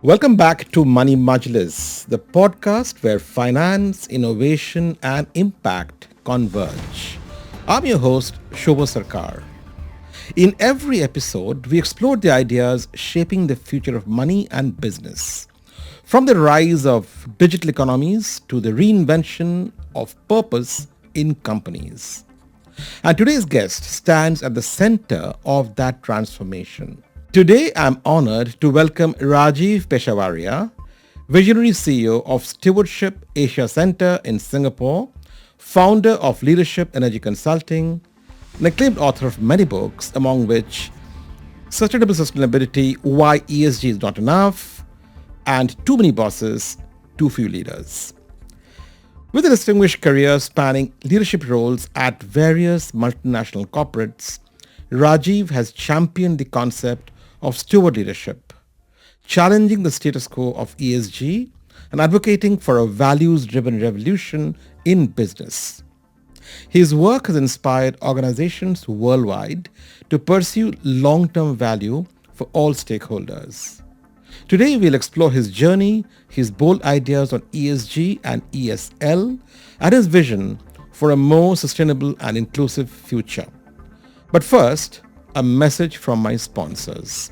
Welcome back to Money Majlis, the podcast where finance, innovation, and impact converge. I'm your host, Shobha Sarkar. In every episode, we explore the ideas shaping the future of money and business. From the rise of digital economies to the reinvention of purpose in companies. And today's guest stands at the center of that transformation. Today, I'm honored to welcome Rajeev Peshawaria, visionary CEO of Stewardship Asia Center in Singapore, founder of Leadership Energy Consulting, an acclaimed author of many books, among which Sustainability, Why ESG is Not Enough, and Too Many Bosses, Too Few Leaders. With a distinguished career spanning leadership roles at various multinational corporates, Rajeev has championed the concept of steward leadership, challenging the status quo of ESG and advocating for a values-driven revolution in business. His work has inspired organizations worldwide to pursue long-term value for all stakeholders. Today we'll explore his journey, his bold ideas on ESG and ESL, and his vision for a more sustainable and inclusive future. But first, a message from my sponsors.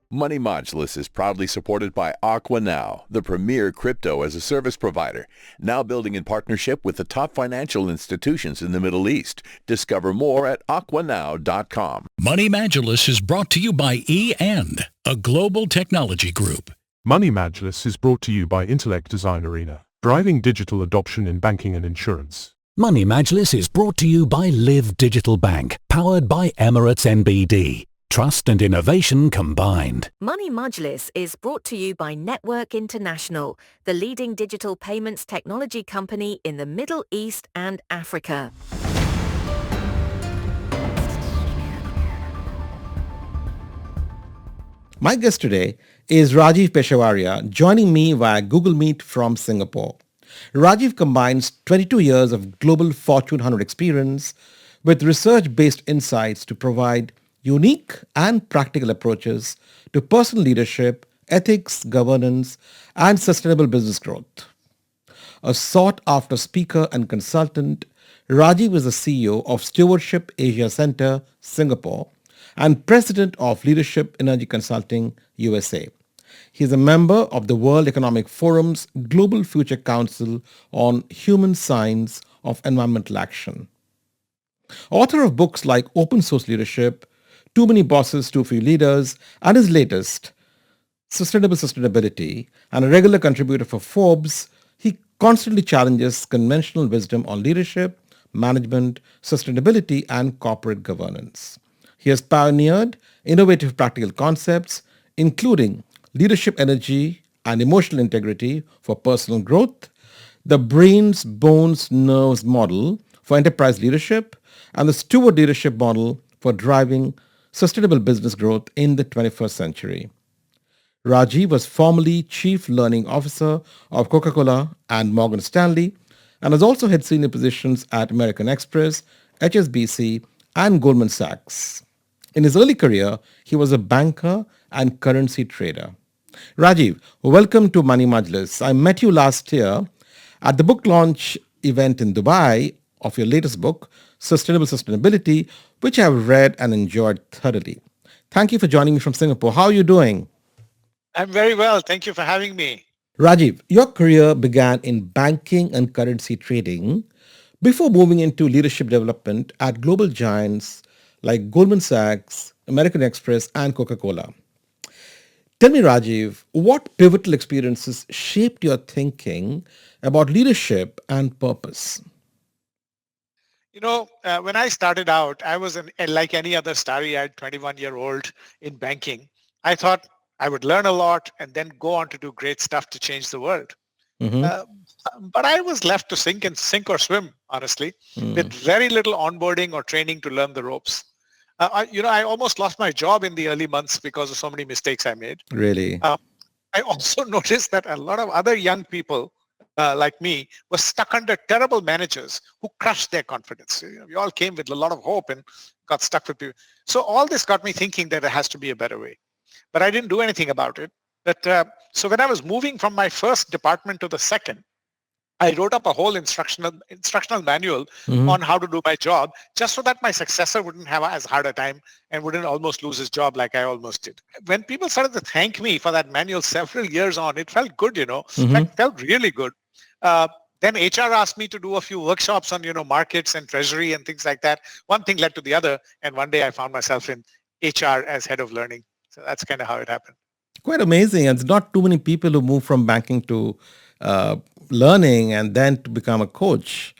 Money Majlis is proudly supported by Aqua Now, the premier crypto-as-a-service provider, now building in partnership with the top financial institutions in the Middle East. Discover more at aquanow.com. Money Majlis is brought to you by E&, a global technology group. Money Majlis is brought to you by Intellect Design Arena, driving digital adoption in banking and insurance. Money Majlis is brought to you by Live Digital Bank, powered by Emirates NBD. Trust and innovation combined. Money Majlis is brought to you by Network International, the leading digital payments technology company in the Middle East and Africa. My guest today is Rajeev Peshawaria, joining me via Google Meet from Singapore. Rajeev combines 22 years of global Fortune 100 experience with research-based insights to provide unique and practical approaches to personal leadership, ethics, governance, and sustainable business growth. A sought-after speaker and consultant, Rajeev is the CEO of Stewardship Asia Center, Singapore, and president of Leadership Energy Consulting, USA. He is a member of the World Economic Forum's Global Future Council on Human Science of Environmental Action. Author of books like Open Source Leadership, Too Many Bosses, Too Few Leaders, and his latest, Sustainability, and a regular contributor for Forbes, he constantly challenges conventional wisdom on leadership, management, sustainability, and corporate governance. He has pioneered innovative practical concepts, including leadership energy and emotional integrity for personal growth, the brains, bones, nerves model for enterprise leadership, and the steward leadership model for driving sustainable business growth in the 21st century. Rajeev was formerly Chief Learning Officer of Coca-Cola and Morgan Stanley and has also held senior positions at American Express, HSBC, and Goldman Sachs. In his early career, he was a banker and currency trader. Rajeev, welcome to Money Majlis. I met you last year at the book launch event in Dubai of your latest book, Sustainability, which I have read and enjoyed thoroughly. Thank you for joining me from Singapore. How are you doing? I'm very well. Thank you for having me. Rajeev, your career began in banking and currency trading before moving into leadership development at global giants like Goldman Sachs, American Express, and Coca-Cola. Tell me, Rajeev, what pivotal experiences shaped your thinking about leadership and purpose? When I started out, I was like any other starry-eyed 21-year-old in banking. I thought I would learn a lot and then go on to do great stuff to change the world. Mm-hmm. But I was left to sink or swim, honestly, with very little onboarding or training to learn the ropes. I almost lost my job in the early months because of so many mistakes I made. Really? I also noticed that a lot of other young people like me, was stuck under terrible managers who crushed their confidence. We all came with a lot of hope and got stuck with people. So all this got me thinking that there has to be a better way. But I didn't do anything about it. So when I was moving from my first department to the second, I wrote up a whole instructional manual on how to do my job, just so that my successor wouldn't have as hard a time and wouldn't almost lose his job like I almost did. When people started to thank me for that manual several years on, it felt good, In fact, it felt really good. Then HR asked me to do a few workshops on, markets and treasury and things like that. One thing led to the other. And one day I found myself in HR as head of learning. So that's kind of how it happened. Quite amazing. And it's not too many people who move from banking to learning and then to become a coach.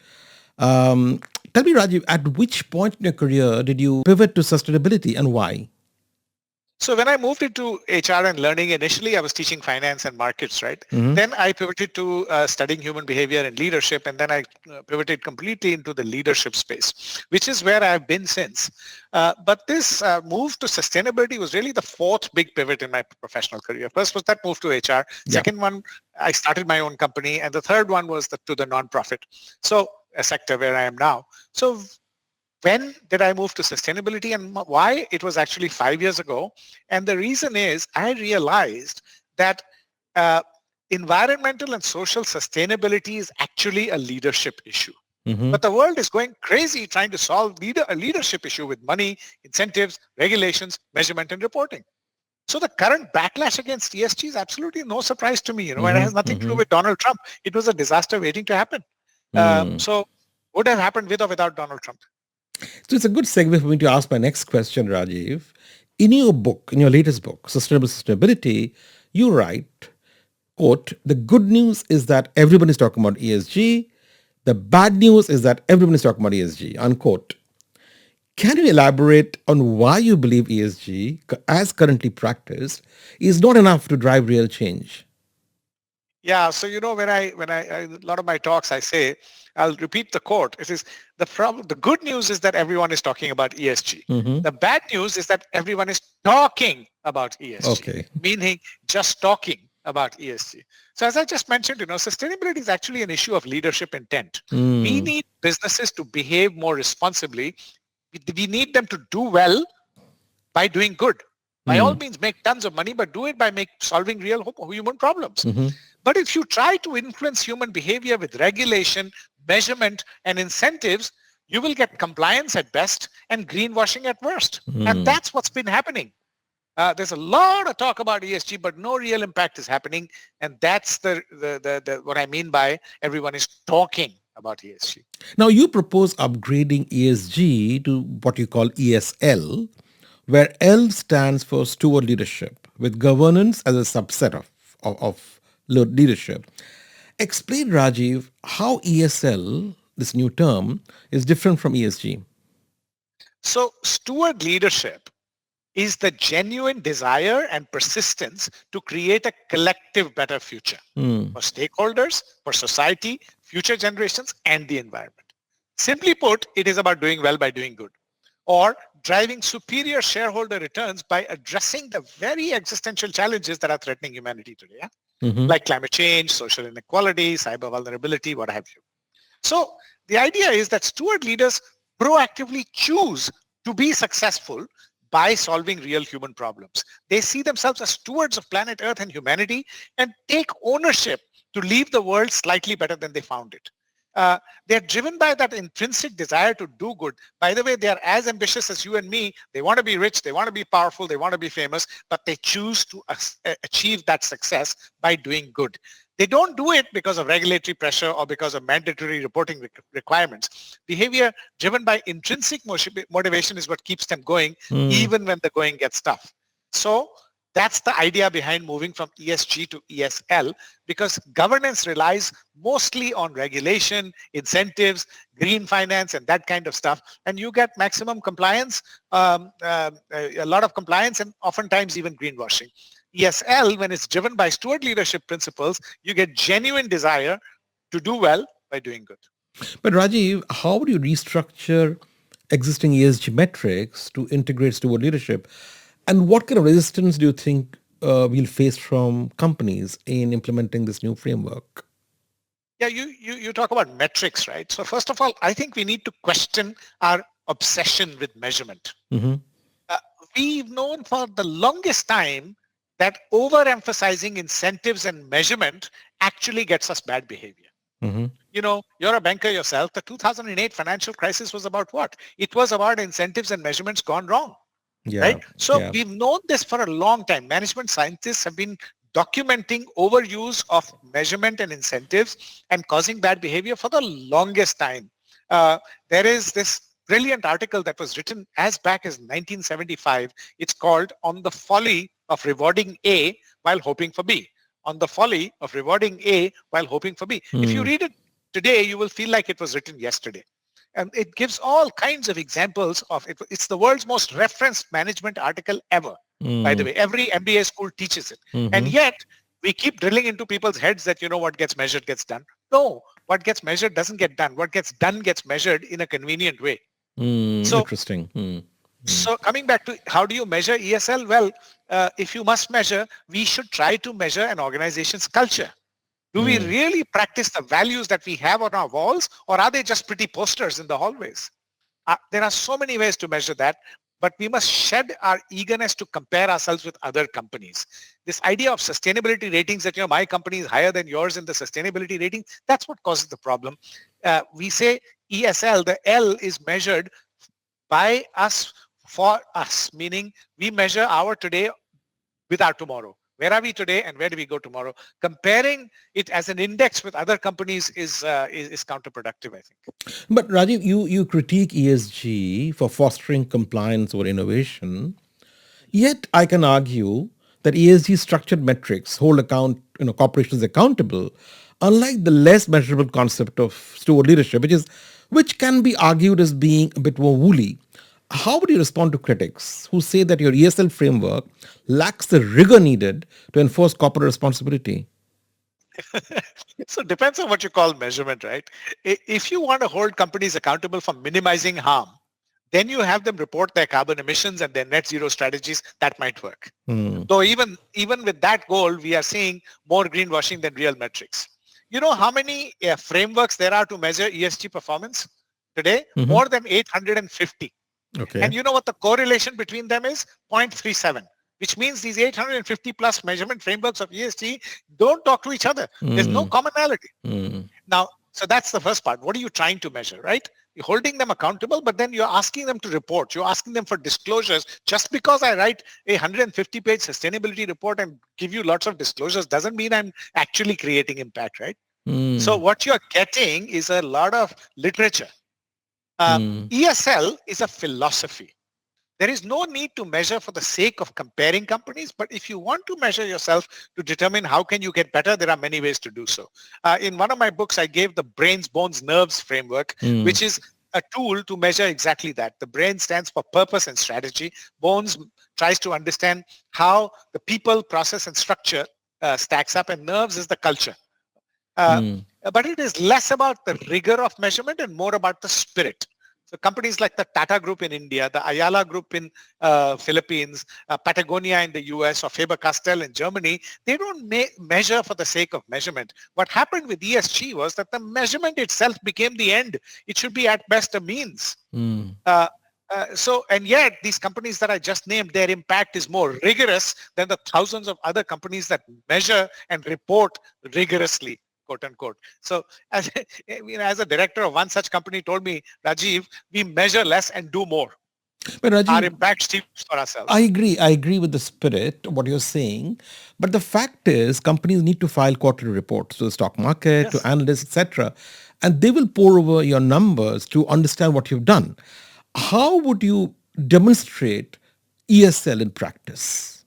Tell me, Rajiv, at which point in your career did you pivot to sustainability and why? So when I moved into HR and learning, initially I was teaching finance and markets, right? Then I pivoted to studying human behavior and leadership, and then I pivoted completely into the leadership space, which is where I've been since. But this move to sustainability was really the fourth big pivot in my professional career. First was that move to HR. Second one, I started my own company. And the third one was to the nonprofit. So a sector where I am now. So when did I move to sustainability and why? It was actually 5 years ago. And the reason is I realized that environmental and social sustainability is actually a leadership issue. But the world is going crazy trying to solve a leadership issue with money, incentives, regulations, measurement, and reporting. So the current backlash against ESG is absolutely no surprise to me. And it has nothing to do with Donald Trump. It was a disaster waiting to happen. So would have happened with or without Donald Trump. So it's a good segue for me to ask my next question, Rajiv. In your book, in your latest book, Sustainable Sustainability, you write, quote, the good news is that everyone is talking about ESG. The bad news is that everyone is talking about ESG, unquote. Can you elaborate on why you believe ESG, as currently practiced, is not enough to drive real change? Yeah, so when I a lot of my talks I say, I'll repeat the quote. It is the problem. The good news is that everyone is talking about ESG. The bad news is that everyone is talking about ESG, meaning just talking about ESG. So as I just mentioned, sustainability is actually an issue of leadership intent. We need businesses to behave more responsibly. We need them to do well by doing good. By all means, make tons of money, but do it by solving real human problems. But if you try to influence human behavior with regulation, measurement, and incentives, you will get compliance at best and greenwashing at worst. And that's what's been happening. There's a lot of talk about ESG, but no real impact is happening. And that's the what I mean by everyone is talking about ESG. Now, you propose upgrading ESG to what you call ESL, where L stands for steward leadership, with governance as a subset of leadership. Explain, Rajiv, how ESL, this new term, is different from ESG. So steward leadership is the genuine desire and persistence to create a collective better future for stakeholders, for society, future generations, and the environment. Simply put, it is about doing well by doing good, or driving superior shareholder returns by addressing the very existential challenges that are threatening humanity today, like climate change, social inequality, cyber vulnerability, what have you. So the idea is that steward leaders proactively choose to be successful by solving real human problems. They see themselves as stewards of planet Earth and humanity and take ownership to leave the world slightly better than they found it. They're driven by that intrinsic desire to do good. By the way, they are as ambitious as you and me. They want to be rich, they want to be powerful, they want to be famous, but they choose to achieve that success by doing good. They don't do it because of regulatory pressure or because of mandatory reporting requirements. Behavior driven by intrinsic motivation is what keeps them going, even when the going gets tough. So that's the idea behind moving from ESG to ESL, because governance relies mostly on regulation, incentives, green finance, and that kind of stuff. And you get maximum compliance, a lot of compliance, and oftentimes even greenwashing. ESL, when it's driven by steward leadership principles, you get genuine desire to do well by doing good. But Rajiv, how would you restructure existing ESG metrics to integrate steward leadership? And what kind of resistance do you think we'll face from companies in implementing this new framework? Yeah, you talk about metrics, right? So first of all, I think we need to question our obsession with measurement. Mm-hmm. Uh, we've known for the longest time that overemphasizing incentives and measurement actually gets us bad behavior. Mm-hmm. You're a banker yourself. The 2008 financial crisis was about what? It was about incentives and measurements gone wrong, Yeah. right? So we've known this for a long time. Management scientists have been documenting overuse of measurement and incentives and causing bad behavior for the longest time. There is this brilliant article that was written as back as 1975. It's called On the Folly of Rewarding A While Hoping for B. On the folly of rewarding A while hoping for B. If you read it today, you will feel like it was written yesterday. And it gives all kinds of examples of it. It's the world's most referenced management article ever. By the way, every MBA school teaches it. And yet we keep drilling into people's heads that, what gets measured gets done. No, what gets measured doesn't get done. What gets done gets measured in a convenient way. So Interesting. So coming back to how do you measure ESL? Well, if you must measure, we should try to measure an organization's culture. Do we really practice the values that we have on our walls, or are they just pretty posters in the hallways? There are so many ways to measure that, but we must shed our eagerness to compare ourselves with other companies. This idea of sustainability ratings that, my company is higher than yours in the sustainability rating, that's what causes the problem. We say ESL, the L is measured by us, for us, meaning we measure our today with our tomorrow. Where are we today and where do we go tomorrow? Comparing it as an index with other companies is counterproductive, I think. But Rajiv, you critique ESG for fostering compliance or innovation. Yet I can argue that ESG structured metrics hold corporations accountable, unlike the less measurable concept of steward leadership, which can be argued as being a bit more woolly. How would you respond to critics who say that your ESL framework lacks the rigor needed to enforce corporate responsibility? So it depends on what you call measurement, right? If you want to hold companies accountable for minimizing harm, then you have them report their carbon emissions and their net zero strategies. That might work. Though even with that goal, we are seeing more greenwashing than real metrics. You know how many frameworks there are to measure ESG performance today? More than 850. Okay. And you know what the correlation between them is? 0.37, which means these 850 plus measurement frameworks of ESG don't talk to each other. There's no commonality. Now, so that's the first part. What are you trying to measure, right? You're holding them accountable, but then you're asking them to report. You're asking them for disclosures. Just because I write a 150-page sustainability report and give you lots of disclosures doesn't mean I'm actually creating impact, right? So what you're getting is a lot of literature. ESL is a philosophy. There is no need to measure for the sake of comparing companies, but if you want to measure yourself to determine how can you get better, there are many ways to do so. In one of my books, I gave the brains, bones, nerves framework, which is a tool to measure exactly that. The brain stands for purpose and strategy. Bones tries to understand how the people, process, and structure stacks up, and nerves is the culture. But it is less about the rigor of measurement and more about the spirit. So companies like the Tata Group in India, the Ayala Group in Philippines, Patagonia in the US, or Faber-Castell in Germany, they don't measure for the sake of measurement. What happened with ESG was that the measurement itself became the end. It should be at best a means. And yet these companies that I just named, their impact is more rigorous than the thousands of other companies that measure and report rigorously, quote unquote. So as a director of one such company told me, Rajeev, we measure less and do more. But Rajeev, our impact speaks for ourselves. I agree with the spirit, what you're saying. But the fact is, companies need to file quarterly reports to the stock market, to analysts, etc. And they will pore over your numbers to understand what you've done. How would you demonstrate ESL in practice?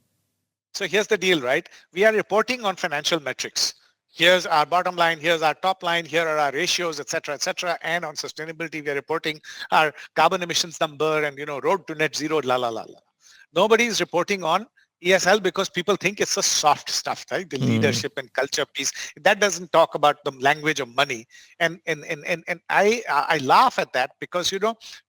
So here's the deal, right? We are reporting on financial metrics. Here's our bottom line, here's our top line, here are our ratios, etc., etc. And on sustainability, we are reporting our carbon emissions number and, road to net zero, la, la, la, la. Nobody is reporting on ESL because people think it's the soft stuff, right? The leadership and culture piece. That doesn't talk about the language of money. And I laugh at that because,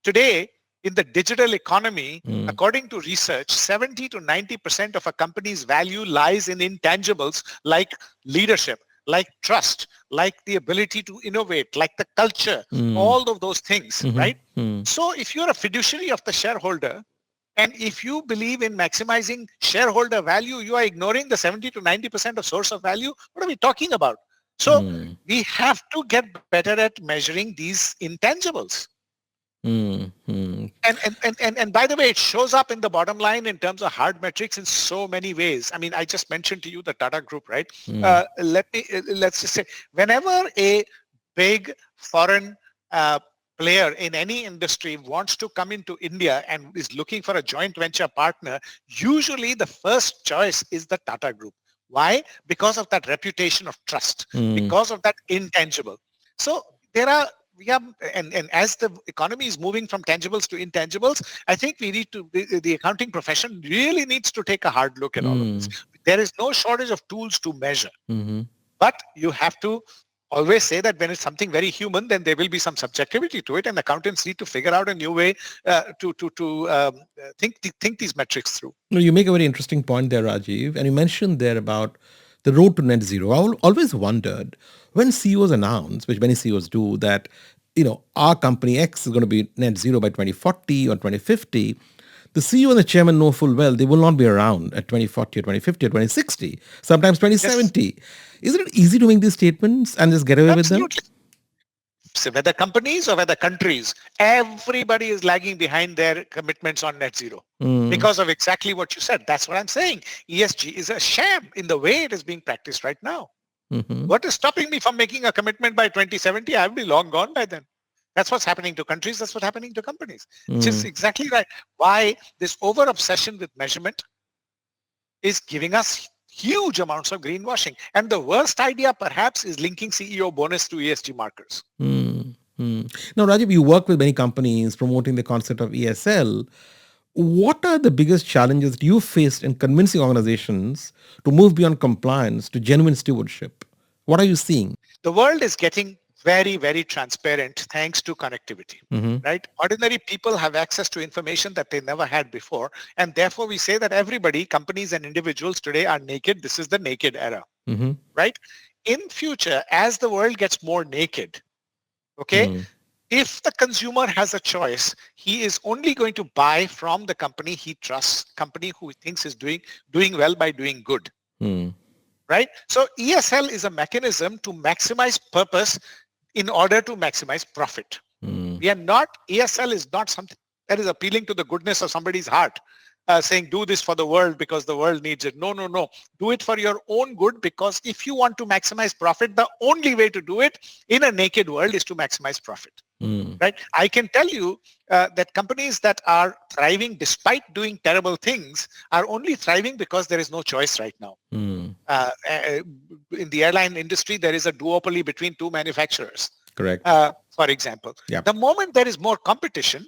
today, in the digital economy, according to research, 70 to 90% of a company's value lies in intangibles like leadership. like trust, like the ability to innovate, like the culture, all of those things, right? So if you're a fiduciary of the shareholder, and if you believe in maximizing shareholder value, you are ignoring the 70 to 90% of source of value. What are we talking about? So we have to get better at measuring these intangibles. And by the way, it shows up in the bottom line in terms of hard metrics in so many ways. I mean, I just mentioned to you the Tata Group, right? Let's just say, whenever a big foreign player in any industry wants to come into India and is looking for a joint venture partner, usually the first choice is the Tata Group. Why? Because of that reputation of trust, because of that intangible. So and as the economy is moving from tangibles to intangibles, I think we need to, the accounting profession really needs to take a hard look at all of this. There is no shortage of tools to measure, but you have to always say that when it's something very human, then there will be some subjectivity to it, and accountants need to figure out a new way to think these metrics through. No, you make a very interesting point there, Rajeev, and you mentioned there about the road to net zero. I always wondered when CEOs announce, which many CEOs do, that our company X is going to be net zero by 2040 or 2050. The CEO and the chairman know full well they will not be around at 2040 or 2050 or 2060, sometimes 2070. Yes. Isn't it easy to make these statements and just get away with them? So whether companies or whether countries, everybody is lagging behind their commitments on net zero because of exactly what you said. That's what I'm saying. ESG is a sham in the way it is being practiced right now. What is stopping me from making a commitment by 2070? I'll be long gone by then. That's what's happening to countries. That's what's happening to companies. Which is exactly right. Why this over-obsession with measurement is giving us huge amounts of greenwashing. And the worst idea, perhaps, is linking CEO bonus to ESG markers. Now, Rajeev, you work with many companies promoting the concept of ESL. What are the biggest challenges you faced in convincing organizations to move beyond compliance to genuine stewardship? What are you seeing? The world is getting very, very transparent thanks to connectivity, right? Ordinary people have access to information that they never had before. And therefore, we say that everybody, companies and individuals today are naked. This is the naked era, right? In future, as the world gets more naked, okay, if the consumer has a choice, he is only going to buy from the company he trusts, company who he thinks is doing well by doing good, right? So ESL is a mechanism to maximize purpose in order to maximize profit. ESL is not something that is appealing to the goodness of somebody's heart, saying do this for the world because the world needs it. No. Do it for your own good, because if you want to maximize profit, the only way to do it in a naked world is to maximize profit. Right? I can tell you that companies that are thriving despite doing terrible things are only thriving because there is no choice right now. In the airline industry, there is a duopoly between two manufacturers. Correct. For example, Yep. The moment there is more competition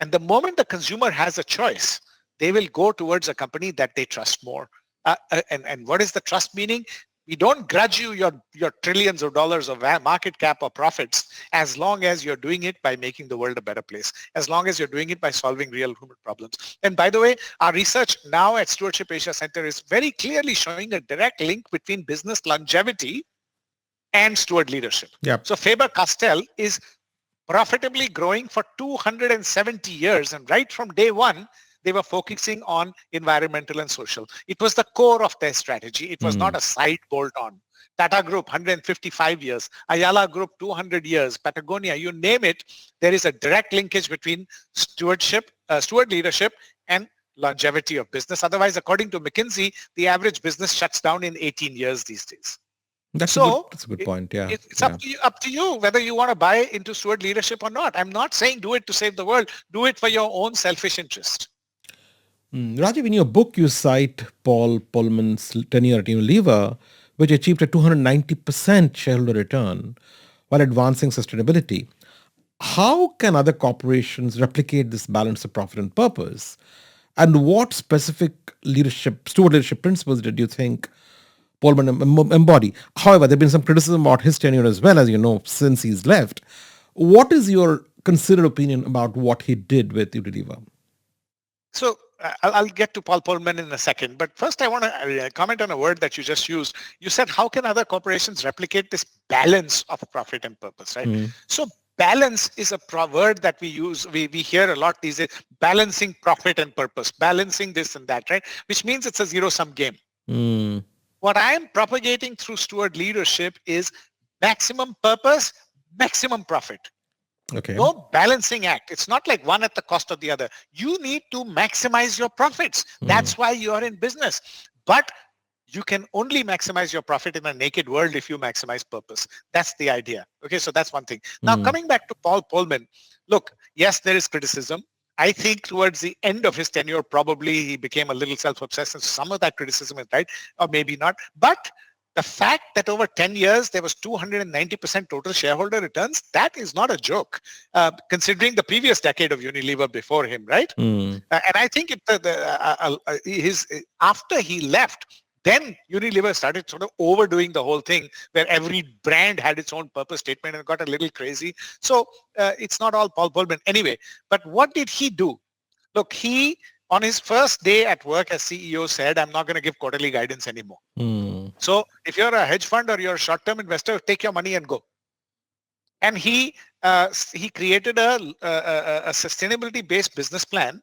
and the moment the consumer has a choice, they will go towards a company that they trust more. And what is the trust meaning? We don't grudge you your trillions of dollars of market cap or profits as long as you're doing it by making the world a better place, as long as you're doing it by solving real human problems. And by the way, our research now at Stewardship Asia Center is very clearly showing a direct link between business longevity and steward leadership. Yep. So Faber-Castell is profitably growing for 270 years. And right from day one, they were focusing on environmental and social. It was the core of their strategy. It was not a side bolt-on. Tata Group, 155 years. Ayala Group, 200 years. Patagonia, you name it. There is a direct linkage between steward leadership and longevity of business. Otherwise, according to McKinsey, the average business shuts down in 18 years these days. That's a good point. Yeah. It's up to you whether you want to buy into steward leadership or not. I'm not saying do it to save the world. Do it for your own selfish interest. Rajeev, in your book, you cite Paul Polman's tenure at Unilever, which achieved a 290% shareholder return while advancing sustainability. How can other corporations replicate this balance of profit and purpose? And what specific steward leadership principles did you think Polman embody? However, there has been some criticism about his tenure as well, as you know, since he's left. What is your considered opinion about what he did with Unilever? So I'll get to Paul Polman in a second, but first I want to comment on a word that you just used. You said, how can other corporations replicate this balance of profit and purpose, right? So balance is a word that we use, we hear a lot these days, balancing profit and purpose, balancing this and that, right? Which means it's a zero-sum game. What I am propagating through steward leadership is maximum purpose, maximum profit. Okay. No balancing act. It's not like one at the cost of the other. You need to maximize your profits. That's why you are in business. But you can only maximize your profit in a naked world if you maximize purpose. That's the idea. Okay, so that's one thing. Now, coming back to Paul Polman, look, yes, there is criticism. I think towards the end of his tenure, probably he became a little self-obsessed, and some of that criticism is right, or maybe not. But the fact that over 10 years, there was 290% total shareholder returns, that is not a joke, considering the previous decade of Unilever before him, right? And I think after he left, then Unilever started sort of overdoing the whole thing, where every brand had its own purpose statement and got a little crazy. So it's not all Paul Polman. Anyway, but what did he do? Look, he, on his first day at work as CEO, said, I'm not going to give quarterly guidance anymore. So if you're a hedge fund or you're a short-term investor, take your money and go. And he created a sustainability-based business plan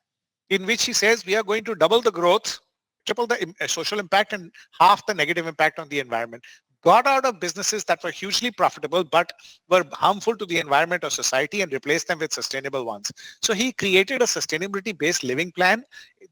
in which he says we are going to double the growth, triple the social impact, and half the negative impact on the environment. Got out of businesses that were hugely profitable but were harmful to the environment or society and replaced them with sustainable ones. So he created a sustainability-based living plan.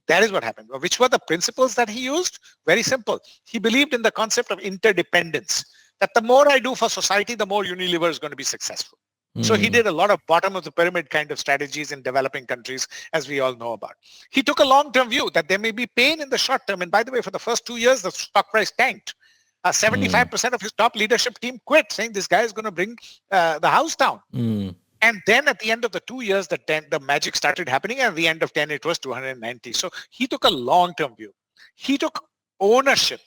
That is what happened. Which were the principles that he used? Very simple. He believed in the concept of interdependence, that the more I do for society, the more Unilever is going to be successful. So he did a lot of bottom of the pyramid kind of strategies in developing countries, as we all know about. He took a long-term view that there may be pain in the short term. And by the way, for the first 2 years, the stock price tanked. 75% of his top leadership team quit, saying this guy is going to bring the house down. And then at the end of the 2 years, the magic started happening. And at the end of 10, it was 290. So he took a long-term view. He took ownership.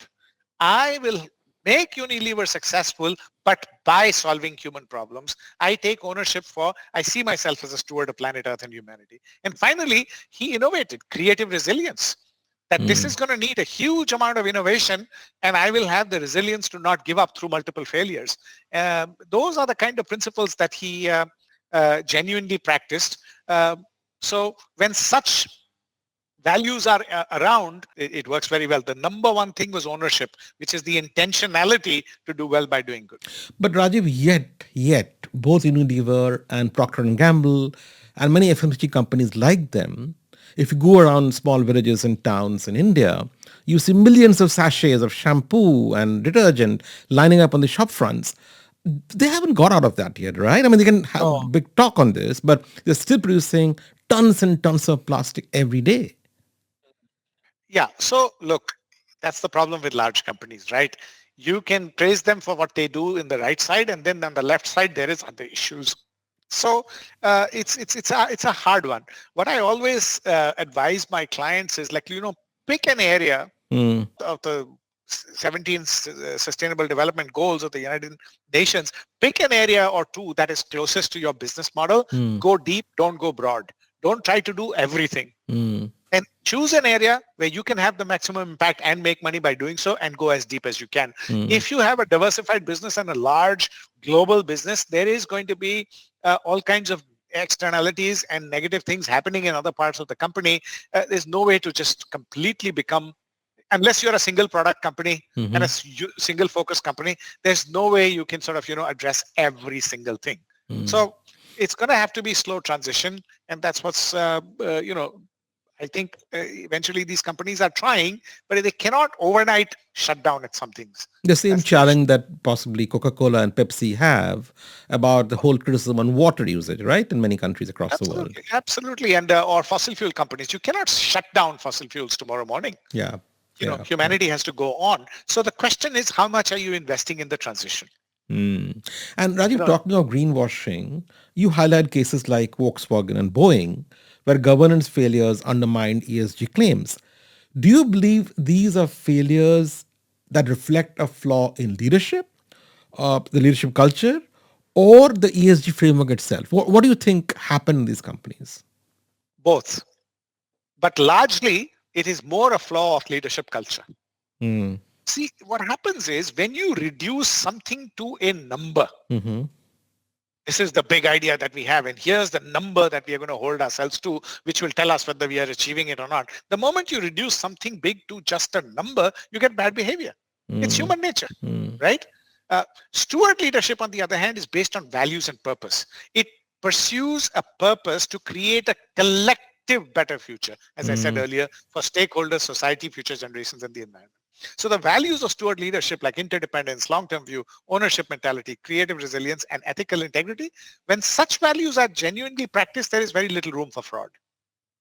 I will make Unilever successful, but by solving human problems. I take ownership I see myself as a steward of planet Earth and humanity. And finally, he innovated creative resilience. That this is going to need a huge amount of innovation, and I will have the resilience to not give up through multiple failures. Those are the kind of principles that he genuinely practiced. So when such values are around, it works very well. The number one thing was ownership, which is the intentionality to do well by doing good. But Rajiv, yet, both Unilever and Procter & Gamble and many FMCG companies like them, if you go around small villages and towns in India, you see millions of sachets of shampoo and detergent lining up on the shop fronts. They haven't got out of that yet, right? I mean, they can have a big talk on this, but they're still producing tons and tons of plastic every day. Yeah. So look, that's the problem with large companies, right? You can praise them for what they do in the right side, and then on the left side, there is other issues. So it's a hard one. What I always advise my clients is pick an area of the 17 Sustainable Development Goals of the United Nations. Pick an area or two that is closest to your business model. Go deep, don't go broad. Don't try to do everything. And choose an area where you can have the maximum impact and make money by doing so, and go as deep as you can. If you have a diversified business and a large global business, there is going to be all kinds of externalities and negative things happening in other parts of the company. There's no way to just completely become, unless you're a single product company and a single focus company, there's no way you can sort of, address every single thing. So it's going to have to be slow transition. And that's what's, I think eventually these companies are trying, but they cannot overnight shut down at some things. The same challenge that possibly Coca-Cola and Pepsi have about the whole criticism on water usage, right? In many countries across the world. Absolutely. And or fossil fuel companies. You cannot shut down fossil fuels tomorrow morning. Yeah. Humanity has to go on. So the question is, how much are you investing in the transition? And Rajiv, talking of greenwashing, you highlight cases like Volkswagen and Boeing, where governance failures undermined ESG claims. Do you believe these are failures that reflect a flaw in leadership, the leadership culture, or the ESG framework itself? What do you think happened in these companies? Both. But largely, it is more a flaw of leadership culture. Mm. See, what happens is when you reduce something to a number, Mm-hmm. this is the big idea that we have, and here's the number that we are going to hold ourselves to, which will tell us whether we are achieving it or not. The moment you reduce something big to just a number, you get bad behavior. It's human nature, right? Steward leadership, on the other hand, is based on values and purpose. It pursues a purpose to create a collective better future, as I said earlier, for stakeholders, society, future generations, and the environment. So the values of steward leadership, like interdependence, long-term view, ownership mentality, creative resilience, and ethical integrity, when such values are genuinely practiced, there is very little room for fraud.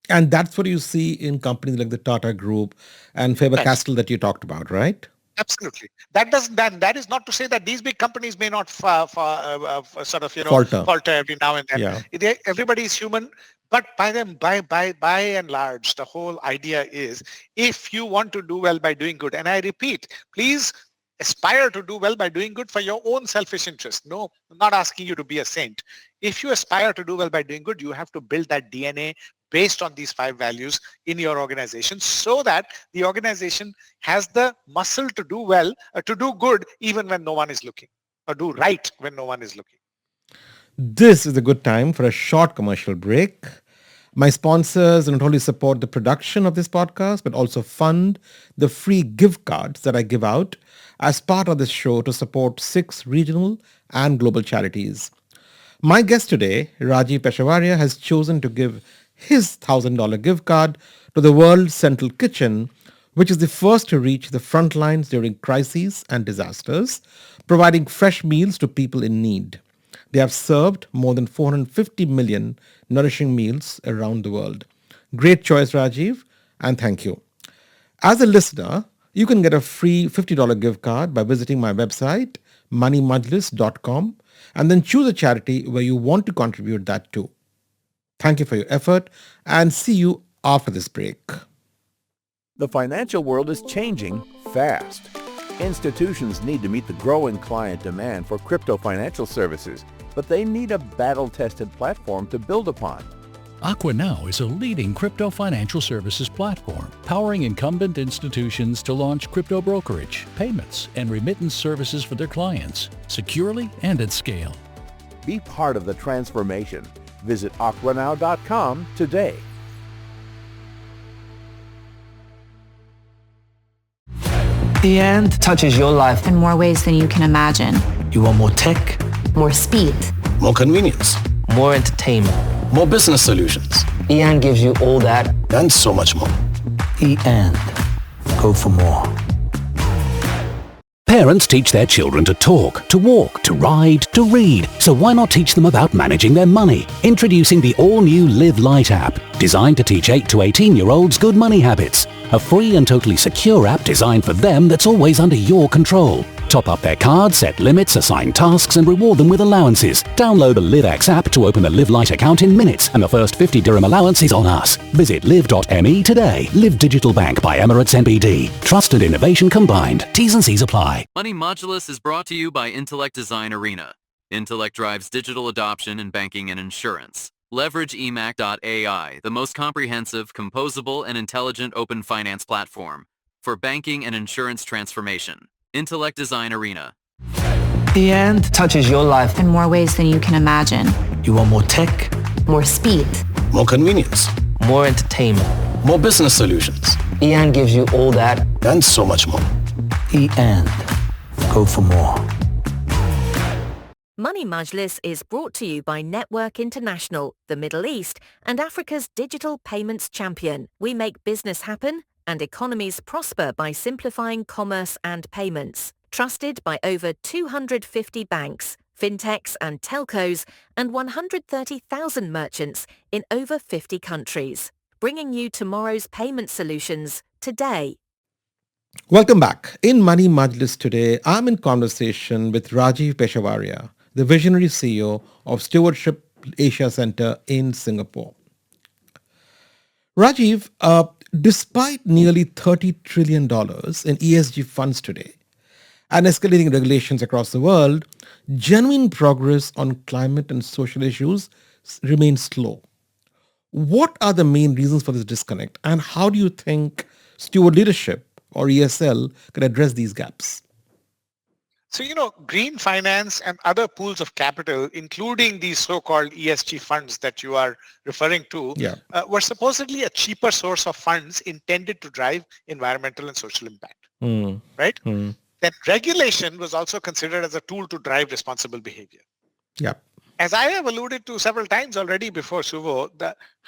And that's what you see in companies like the Tata Group and Faber-Castell that you talked about, right? Absolutely. That is not to say that these big companies may not Falter. falter every now and then. Yeah. Everybody is human, but by and large, the whole idea is if you want to do well by doing good, and I repeat, please aspire to do well by doing good for your own selfish interest. No, I'm not asking you to be a saint. If you aspire to do well by doing good, you have to build that DNA based on these 5 values in your organization so that the organization has the muscle to do well, to do good even when no one is looking, or do right when no one is looking. This is a good time for a short commercial break. My sponsors not only support the production of this podcast, but also fund the free gift cards that I give out as part of this show to support 6 regional and global charities. My guest today, Rajeev Peshawaria, has chosen to give his $1,000 gift card to the World Central Kitchen, which is the first to reach the front lines during crises and disasters, providing fresh meals to people in need. They have served more than 450 million nourishing meals around the world. Great choice, Rajeev, and thank you. As a listener, you can get a free $50 gift card by visiting my website, moneymajlis.com, and then choose a charity where you want to contribute that to. Thank you for your effort, and see you after this break. The financial world is changing fast. Institutions need to meet the growing client demand for crypto financial services, but they need a battle-tested platform to build upon. AquaNow is a leading crypto financial services platform, powering incumbent institutions to launch crypto brokerage, payments, and remittance services for their clients, securely and at scale. Be part of the transformation. Visit aquanow.com today. And touches your life in more ways than you can imagine. You want more tech, more speed, more convenience, more entertainment, more business solutions. And gives you all that and so much more. And go for more. Parents teach their children to talk, to walk, to ride, to read. So why not teach them about managing their money? Introducing the all-new Live Light app, designed to teach 8 to 18-year-olds good money habits. A free and totally secure app designed for them that's always under your control. Top up their cards, set limits, assign tasks, and reward them with allowances. Download the LiveX app to open a Live Light account in minutes, and the first 50 dirham allowance is on us. Visit live.me today. Live Digital Bank by Emirates NBD. Trust and innovation combined. T's and C's apply. Money Majlis is brought to you by Intellect Design Arena. Intellect drives digital adoption in banking and insurance. Leverage emac.ai, the most comprehensive, composable, and intelligent open finance platform for banking and insurance transformation. Intellect Design Arena. And touches your life in more ways than you can imagine. You want more tech, more speed, more convenience, more entertainment, more business solutions. And gives you all that and so much more. And go for more. Money Majlis is brought to you by Network International, the Middle East, and Africa's digital payments champion. We make business happen and economies prosper by simplifying commerce and payments. Trusted by over 250 banks, fintechs and telcos, and 130,000 merchants in over 50 countries. Bringing you tomorrow's payment solutions today. Welcome back. In Money Majlis today, I'm in conversation with Rajeev Peshawaria, the visionary CEO of Stewardship Asia Center in Singapore. Rajeev, despite nearly $30 trillion in ESG funds today and escalating regulations across the world, genuine progress on climate and social issues remains slow. What are the main reasons for this disconnect, and how do you think steward leadership or ESL can address these gaps? So, green finance and other pools of capital, including these so-called ESG funds that you are referring to, were supposedly a cheaper source of funds intended to drive environmental and social impact, right? Then regulation was also considered as a tool to drive responsible behavior. Yeah. As I have alluded to several times already before, Suvo,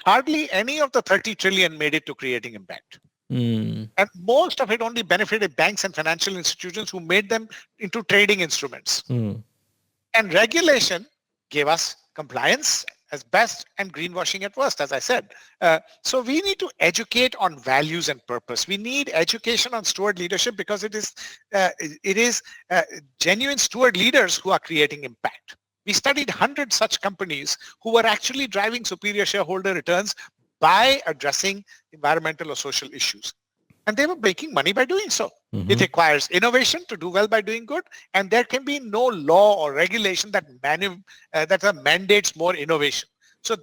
hardly any of the 30 trillion made it to creating impact. And most of it only benefited banks and financial institutions who made them into trading instruments. And regulation gave us compliance as best and greenwashing at worst, as I said. So we need to educate on values and purpose. We need education on steward leadership because it is genuine steward leaders who are creating impact. We studied 100 such companies who were actually driving superior shareholder returns by addressing environmental or social issues. And they were making money by doing so. It requires innovation to do well by doing good. And there can be no law or regulation that mandates more innovation. So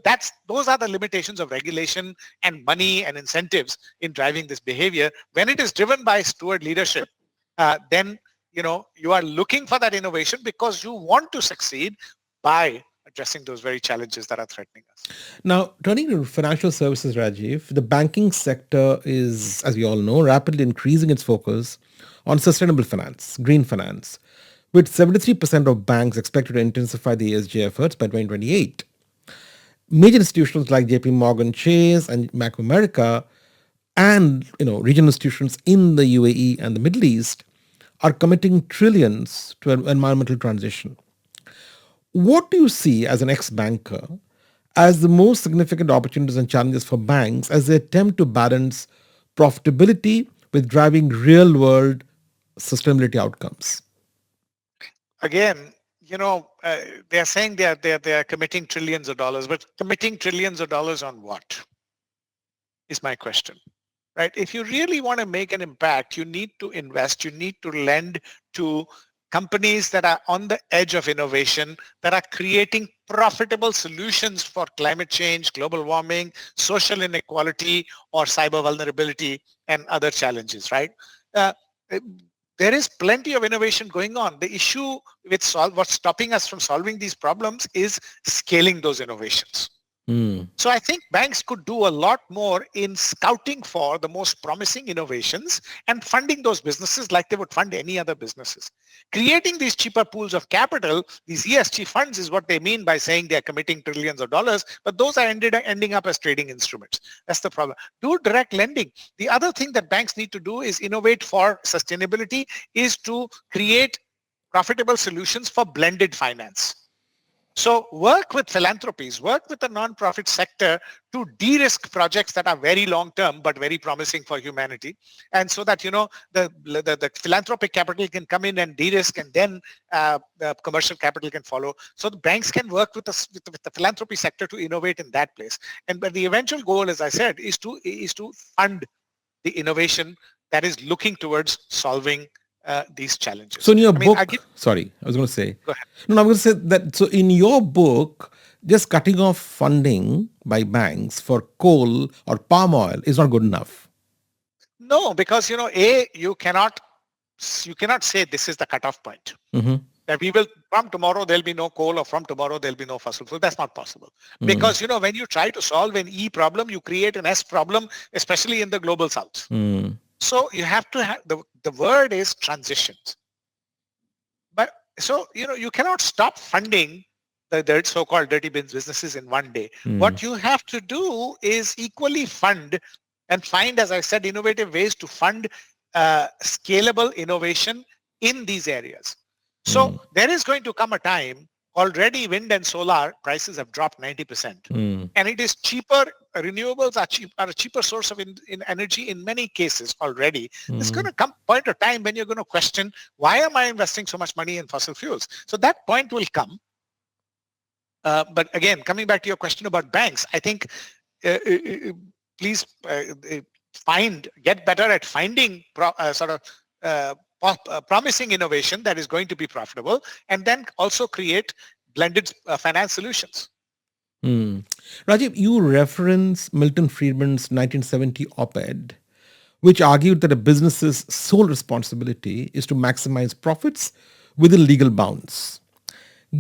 those are the limitations of regulation and money and incentives in driving this behavior. When it is driven by steward leadership, then you are looking for that innovation because you want to succeed by addressing those very challenges that are threatening us. Now, turning to financial services, Rajeev, the banking sector is, as we all know, rapidly increasing its focus on sustainable finance, green finance, with 73% of banks expected to intensify the ESG efforts by 2028. Major institutions like JP Morgan Chase and Bank of America and regional institutions in the UAE and the Middle East are committing trillions to environmental transition. What do you see as an ex-banker as the most significant opportunities and challenges for banks as they attempt to balance profitability with driving real-world sustainability outcomes? Again, they are saying they are committing trillions of dollars, but committing trillions of dollars on what is my question, right? If you really want to make an impact, you need to invest, you need to lend to companies that are on the edge of innovation, that are creating profitable solutions for climate change, global warming, social inequality, or cyber vulnerability and other challenges, right? There is plenty of innovation going on. The issue with what's stopping us from solving these problems is scaling those innovations. So I think banks could do a lot more in scouting for the most promising innovations and funding those businesses like they would fund any other businesses. Creating these cheaper pools of capital, these ESG funds is what they mean by saying they're committing trillions of dollars, but those are ending up as trading instruments. That's the problem. Do direct lending. The other thing that banks need to do is innovate for sustainability, is to create profitable solutions for blended finance. So work with philanthropies, work with the non-profit sector to de-risk projects that are very long-term but very promising for humanity. And so that, the philanthropic capital can come in and de-risk, and then the commercial capital can follow. So the banks can work with the philanthropy sector to innovate in that place. But the eventual goal, as I said, is to fund the innovation that is looking towards solving these challenges. So in your book, sorry, I was going to say. Go ahead. No, I'm going to say that. So in your book, just cutting off funding by banks for coal or palm oil is not good enough. No, because you cannot say this is the cutoff point. That we will, from tomorrow there'll be no coal, or from tomorrow there'll be no fossil fuel. That's not possible. Because when you try to solve an E problem, you create an S problem, especially in the global south. So you have to have, the word is transitions. But so, you cannot stop funding the so-called dirty businesses in one day. What you have to do is equally fund and find, as I said, innovative ways to fund scalable innovation in these areas. So there is going to come a time, already wind and solar prices have dropped 90%. And it is cheaper. Renewables are a cheaper source of energy in many cases already. There's going to come point of time when you're going to question, why am I investing so much money in fossil fuels? So that point will come. But again, coming back to your question about banks, I think please get better at finding promising innovation that is going to be profitable, and then also create blended finance solutions. Hmm. Rajiv, you reference Milton Friedman's 1970 op-ed, which argued that a business's sole responsibility is to maximize profits within legal bounds.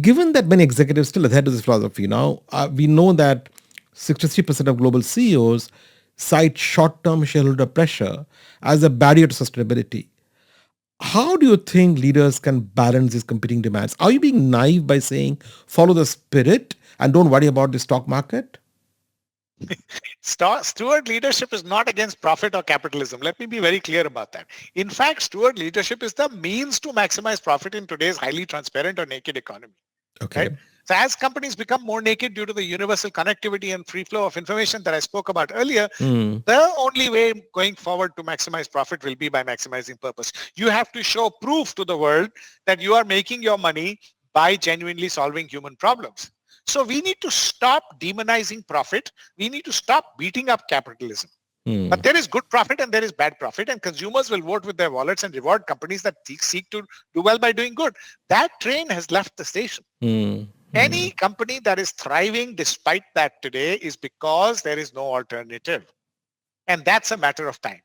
Given that many executives still adhere to this philosophy now, we know that 63% of global CEOs cite short-term shareholder pressure as a barrier to sustainability. How do you think leaders can balance these competing demands? Are you being naive by saying follow the spirit and don't worry about the stock market? Steward leadership is not against profit or capitalism. Let me be very clear about that. In fact, steward leadership is the means to maximize profit in today's highly transparent or naked economy. Okay. Right? So as companies become more naked due to the universal connectivity and free flow of information that I spoke about earlier, the only way going forward to maximize profit will be by maximizing purpose. You have to show proof to the world that you are making your money by genuinely solving human problems. So we need to stop demonizing profit. We need to stop beating up capitalism. But there is good profit and there is bad profit, and consumers will vote with their wallets and reward companies that seek to do well by doing good. That train has left the station. Any company that is thriving despite that today is because there is no alternative. And that's a matter of time.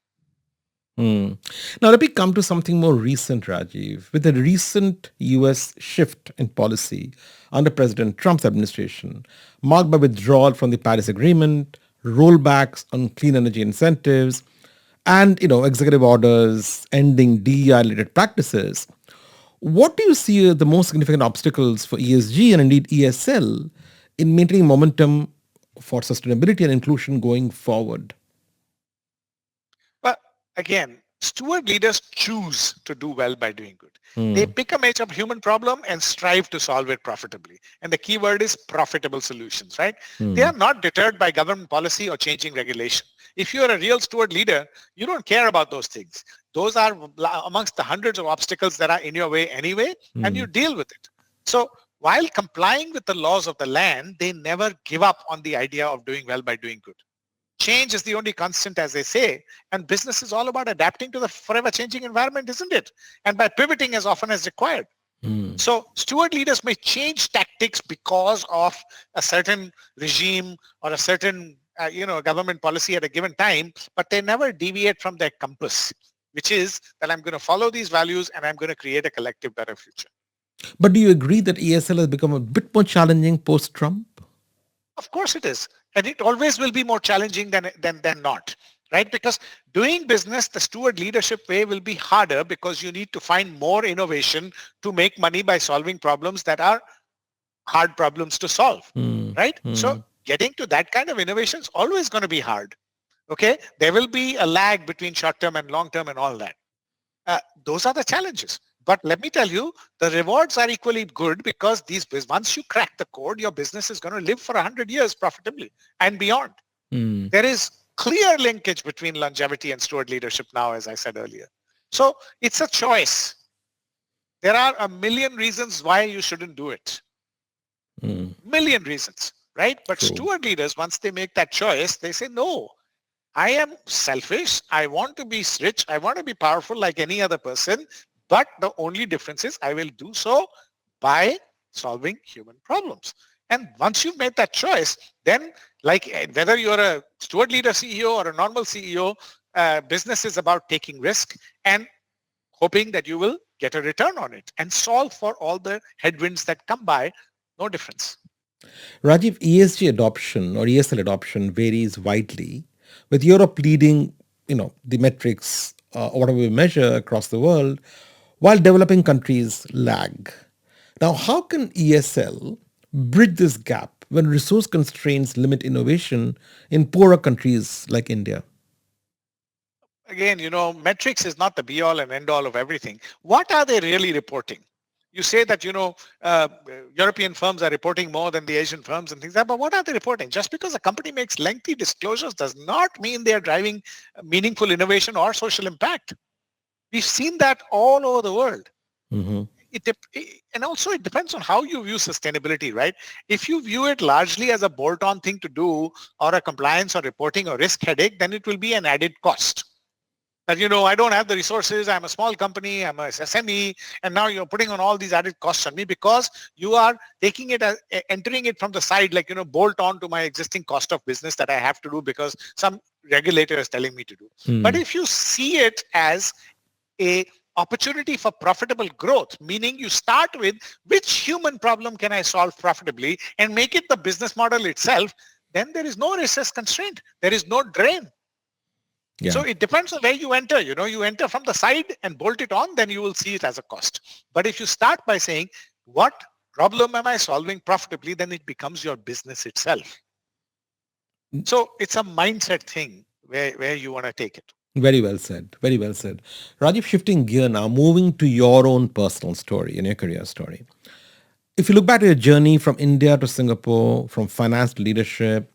Now let me come to something more recent, Rajiv. With a recent US shift in policy under President Trump's administration, marked by withdrawal from the Paris Agreement, rollbacks on clean energy incentives, and executive orders ending DEI-related practices, what do you see are the most significant obstacles for ESG and indeed ESL in maintaining momentum for sustainability and inclusion going forward? But again, steward leaders choose to do well by doing good. They pick a major human problem and strive to solve it profitably. And the key word is profitable solutions, right? They are not deterred by government policy or changing regulation. If you're a real steward leader, you don't care about those things. Those are amongst the hundreds of obstacles that are in your way anyway, and you deal with it. So while complying with the laws of the land, they never give up on the idea of doing well by doing good. Change is the only constant, as they say, and business is all about adapting to the forever changing environment, isn't it? And by pivoting as often as required. So steward leaders may change tactics because of a certain regime or a certain government policy at a given time, but they never deviate from their compass, which is that I'm going to follow these values and I'm going to create a collective better future. But do you agree that ESL has become a bit more challenging post-Trump? Of course it is. And it always will be more challenging than not, right? Because doing business the steward leadership way will be harder because you need to find more innovation to make money by solving problems that are hard problems to solve, right? So getting to that kind of innovation is always going to be hard, okay? There will be a lag between short-term and long-term and all that. Those are the challenges. But let me tell you, the rewards are equally good because once you crack the code, your business is going to live for 100 years profitably and beyond. There is clear linkage between longevity and steward leadership now, as I said earlier. So it's a choice. There are a million reasons why you shouldn't do it. Million reasons, right? But steward leaders, once they make that choice, they say, no, I am selfish. I want to be rich. I want to be powerful like any other person. But the only difference is I will do so by solving human problems. And once you've made that choice, then like whether you're a steward leader CEO or a normal CEO, business is about taking risk and hoping that you will get a return on it and solve for all the headwinds that come by. No difference. Rajiv, ESG adoption or ESL adoption varies widely, with Europe leading, the metrics or whatever we measure across the world, while developing countries lag. Now, how can ESL bridge this gap when resource constraints limit innovation in poorer countries like India? Again, metrics is not the be all and end all of everything. What are they really reporting? You say that, European firms are reporting more than the Asian firms and things like that, but what are they reporting? Just because a company makes lengthy disclosures does not mean they are driving meaningful innovation or social impact. We've seen that all over the world. And also it depends on how you view sustainability, right? If you view it largely as a bolt-on thing to do or a compliance or reporting or risk headache, then it will be an added cost. That, I don't have the resources, I'm a small company, I'm a SME, and now you're putting on all these added costs on me because you are taking it, entering it from the side, like, bolt on to my existing cost of business that I have to do because some regulator is telling me to do. But if you see it as a opportunity for profitable growth, meaning you start with which human problem can I solve profitably and make it the business model itself, then there is no resource constraint. There is no drain. Yeah. So it depends on where you enter. You enter from the side and bolt it on, then you will see it as a cost. But if you start by saying, what problem am I solving profitably, then it becomes your business itself. So it's a mindset thing where you want to take it. Very well said. Very well said. Rajeev, shifting gear now, moving to your own personal story and your career story. If you look back at your journey from India to Singapore, from finance to leadership,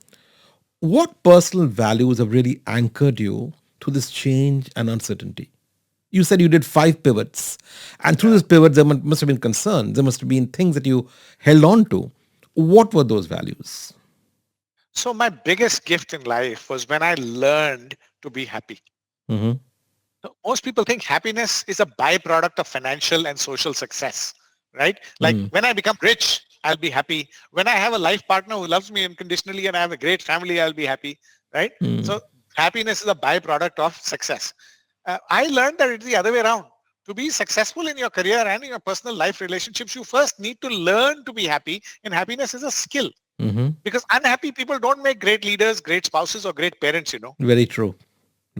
what personal values have really anchored you to this change and uncertainty? You said you did 5 pivots. And through these pivots, there must have been concerns. There must have been things that you held on to. What were those values? So my biggest gift in life was when I learned to be happy. Mm-hmm. So most people think happiness is a byproduct of financial and social success, right? Like when I become rich, I'll be happy. When I have a life partner who loves me unconditionally and I have a great family, I'll be happy, right? So happiness is a byproduct of success. I learned that it's the other way around. To be successful in your career and in your personal life relationships, you first need to learn to be happy, and happiness is a skill. Because unhappy people don't make great leaders, great spouses, or great parents, Very true.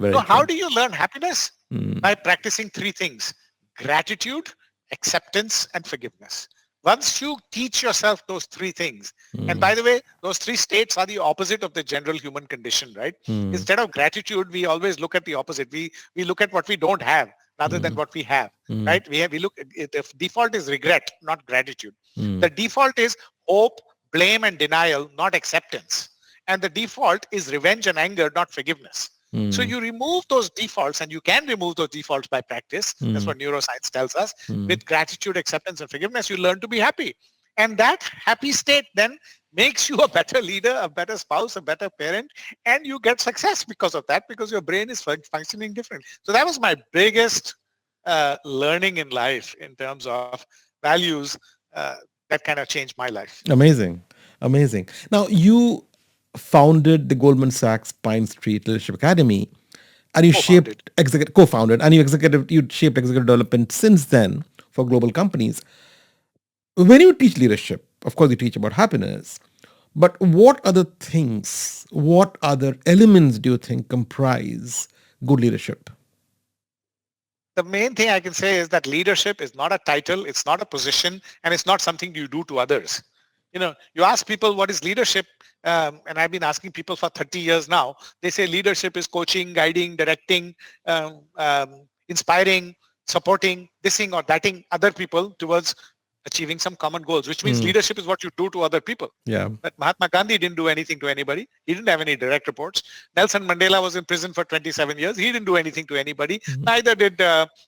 So how do you learn happiness? By practicing 3 things: gratitude, acceptance, and forgiveness. Once you teach yourself those 3 things, and by the way, those 3 states are the opposite of the general human condition, right? Instead of gratitude, we always look at the opposite. We look at what we don't have rather than what we have, right? We look at the default is regret, not gratitude. The default is hope, blame, and denial, not acceptance. And the default is revenge and anger, not forgiveness. So you remove those defaults, and you can remove those defaults by practice. That's what neuroscience tells us. With gratitude, acceptance, and forgiveness, you learn to be happy. And that happy state then makes you a better leader, a better spouse, a better parent, and you get success because of that, because your brain is functioning different. So that was my biggest learning in life in terms of values that kind of changed my life. Amazing. Amazing. Now, you founded the Goldman Sachs Pine Street Leadership Academy, and you shaped co-founded, and you shaped executive development since then for global companies. When you teach leadership, of course, you teach about happiness, but what other things, what other elements do you think comprise good leadership? The main thing I can say is that leadership is not a title, it's not a position, and it's not something you do to others. You ask people what is leadership, and I've been asking people for 30 years now. They say leadership is coaching, guiding, directing, inspiring, supporting, thising or thating other people towards achieving some common goals, which means leadership is what you do to other people. Yeah. But Mahatma Gandhi didn't do anything to anybody. He didn't have any direct reports. Nelson Mandela was in prison for 27 years. He didn't do anything to anybody. Neither did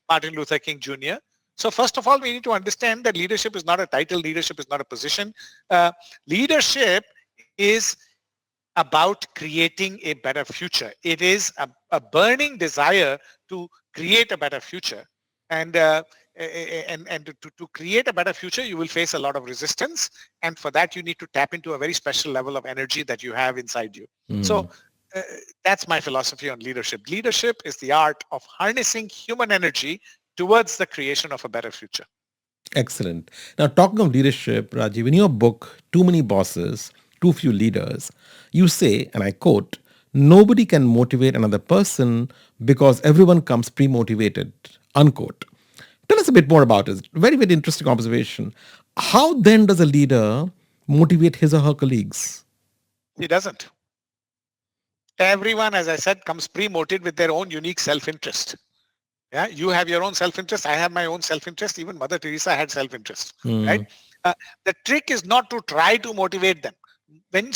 Martin Luther King Jr. So first of all, we need to understand that leadership is not a title. Leadership is not a position. Leadership is about creating a better future. It is a burning desire to create a better future. And to create a better future, you will face a lot of resistance. And for that, you need to tap into a very special level of energy that you have inside you. So that's my philosophy on leadership. Leadership is the art of harnessing human energy towards the creation of a better future. Excellent. Now, talking of leadership, Rajeev, in your book, Too Many Bosses, Too Few Leaders, you say, and I quote, nobody can motivate another person because everyone comes pre-motivated, unquote. Tell us a bit more about it. Very, very interesting observation. How then does a leader motivate his or her colleagues? He doesn't. Everyone, as I said, comes pre-motivated with their own unique self-interest. Yeah, you have your own self-interest. I have my own self-interest. Even Mother Teresa had self-interest, right? The trick is not to try to motivate them. When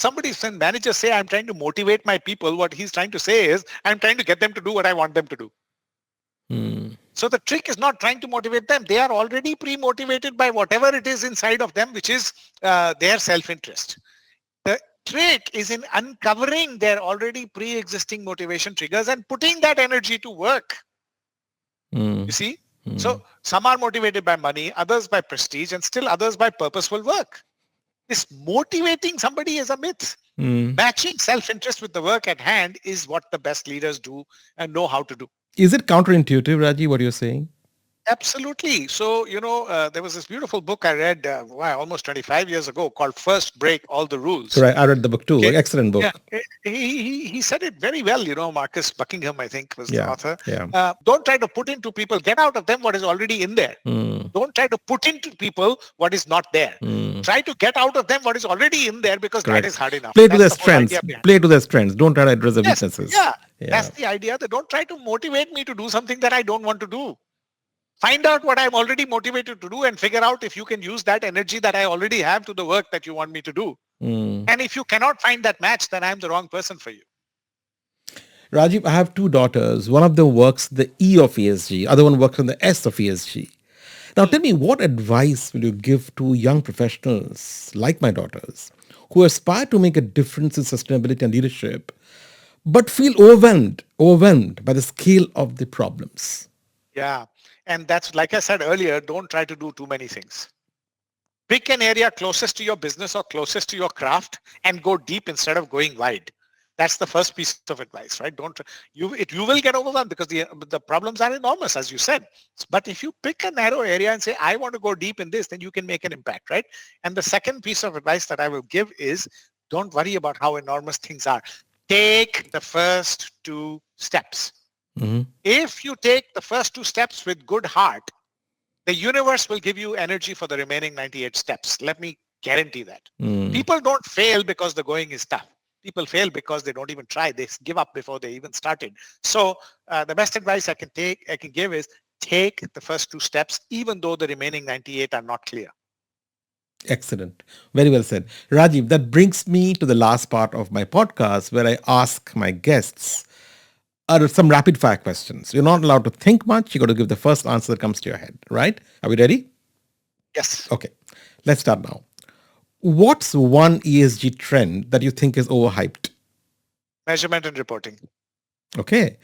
managers say, I'm trying to motivate my people, what he's trying to say is, I'm trying to get them to do what I want them to do. So the trick is not trying to motivate them. They are already pre-motivated by whatever it is inside of them, which is their self-interest. The trick is in uncovering their already pre-existing motivation triggers and putting that energy to work. You see? So some are motivated by money, others by prestige, and still others by purposeful work. This motivating somebody is a myth. Matching self-interest with the work at hand is what the best leaders do and know how to do. Is it counterintuitive, Raji, what you're saying? Absolutely. So, there was this beautiful book I read almost 25 years ago called First Break All the Rules. Correct. I read the book too. Okay. Excellent book. Yeah. He said it very well. Marcus Buckingham, I think, was the author. Yeah. Don't try to put into people, get out of them what is already in there. Don't try to put into people what is not there. Try to get out of them what is already in there, because Correct. that is hard enough. Play to their strengths. Play to their strengths. Don't try to address the weaknesses. Yeah. That's the idea. That don't try to motivate me to do something that I don't want to do. Find out what I'm already motivated to do and figure out if you can use that energy that I already have to the work that you want me to do. And if you cannot find that match, then I'm the wrong person for you. Rajeev, I have two daughters. One of them works the E of ESG. Other one works on the S of ESG. Now tell me, what advice will you give to young professionals like my daughters who aspire to make a difference in sustainability and leadership, but feel overwhelmed by the scale of the problems? Yeah. And that's, like I said earlier, don't try to do too many things. Pick an area closest to your business or closest to your craft and go deep instead of going wide. That's the first piece of advice, right? You will get overwhelmed because the problems are enormous, as you said. But if you pick a narrow area and say, I want to go deep in this, then you can make an impact, right? And the second piece of advice that I will give is, don't worry about how enormous things are. Take the first 2 steps. If you take the first 2 steps with good heart, the universe will give you energy for the remaining 98 steps. Let me guarantee that. People don't fail because the going is tough. People fail because they don't even try. They give up before they even started. So the best advice I can give is take the first 2 steps, even though the remaining 98 are not clear. Excellent. Very well said. Rajeev, that brings me to the last part of my podcast where I ask my guests some rapid fire questions. You're not allowed to think much. You got to give the first answer that comes to your head, right? Are we ready? Yes. Okay. Let's start now. What's one ESG trend that you think is overhyped? Measurement and reporting. Okay.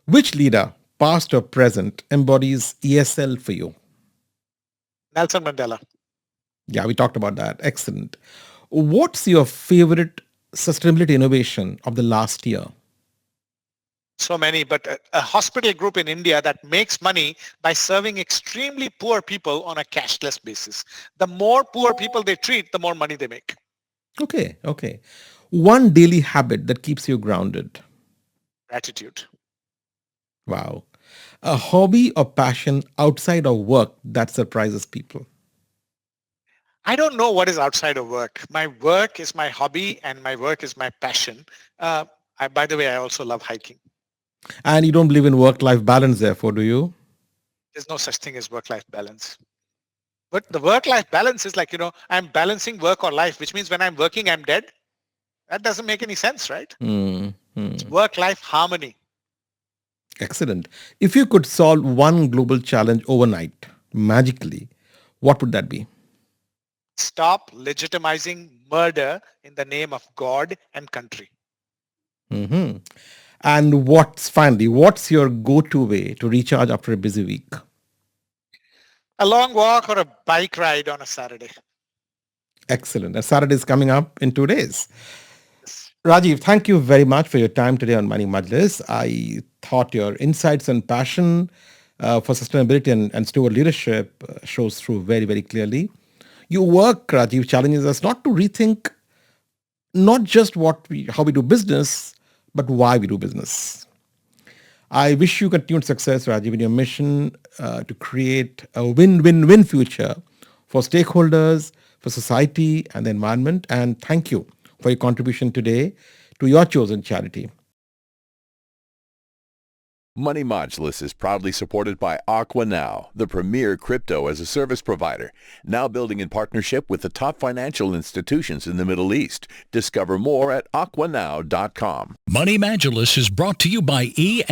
Which leader, past or present, embodies ESL for you? Nelson Mandela. Yeah, we talked about that. Excellent. What's your favorite sustainability innovation of the last year? So many, but a hospital group in India that makes money by serving extremely poor people on a cashless basis. The more poor people they treat, the more money they make. Okay. One daily habit that keeps you grounded? Gratitude. Wow. A hobby or passion outside of work that surprises people? I don't know what is outside of work. My work is my hobby and my work is my passion. By the way, I also love hiking. And you don't believe in work-life balance, therefore, do you? There's no such thing as work-life balance. But the work-life balance is like, I'm balancing work or life, which means when I'm working, I'm dead. That doesn't make any sense, right? It's work-life harmony. Excellent. If you could solve one global challenge overnight, magically, what would that be? Stop legitimizing murder in the name of God and country. And what's your go-to way to recharge after a busy week? A long walk or a bike ride on a Saturday. Excellent. And Saturday is coming up in 2 days. Rajeev, thank you very much for your time today on Money Majlis. I thought your insights and passion for sustainability and steward leadership shows through very, very clearly. Your work, Rajeev, challenges us not to rethink not just how we do business, but why we do business. I wish you continued success, Rajeev, in your mission to create a win-win-win future for stakeholders, for society and the environment. And thank you for your contribution today to your chosen charity. Money Majlis is proudly supported by Aqua Now, the premier crypto as a service provider, now building in partnership with the top financial institutions in the Middle East. Discover more at aquanow.com. Money Majlis is brought to you by E&,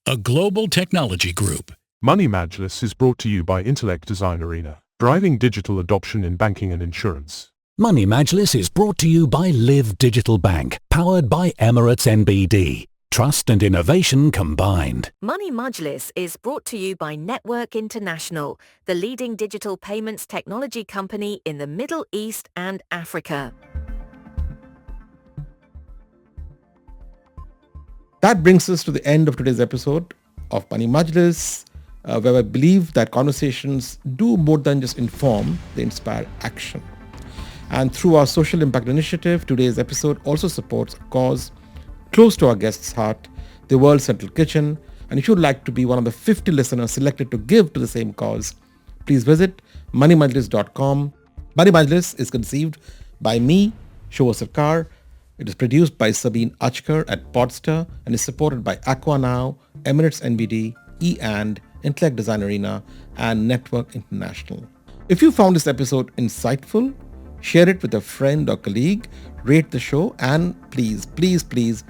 a global technology group. Money Majlis is brought to you by Intellect Design Arena, driving digital adoption in banking and insurance. Money Majlis is brought to you by Live Digital Bank, powered by Emirates NBD. trust and innovation combined. Money Majlis is brought to you by Network International, the leading digital payments technology company in the Middle East and Africa. That brings us to the end of today's episode of Money Majlis, where I believe that conversations do more than just inform, they inspire action. And through our social impact initiative, today's episode also supports a cause close to our guest's heart, the World Central Kitchen. And if you'd like to be one of the 50 listeners selected to give to the same cause, please visit moneymajlis.com. Money Majlis is conceived by me, Shobha Sarkar. It is produced by Sabine Achkar at Podster and is supported by Aqua Now, Emirates NBD, E&, Intellect Design Arena, and Network International. If you found this episode insightful, share it with a friend or colleague, rate the show, and please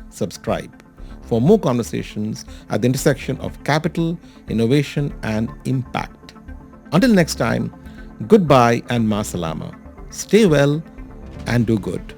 subscribe for more conversations at the intersection of capital, innovation, and impact. Until next time, goodbye and ma salama. Stay well and do good.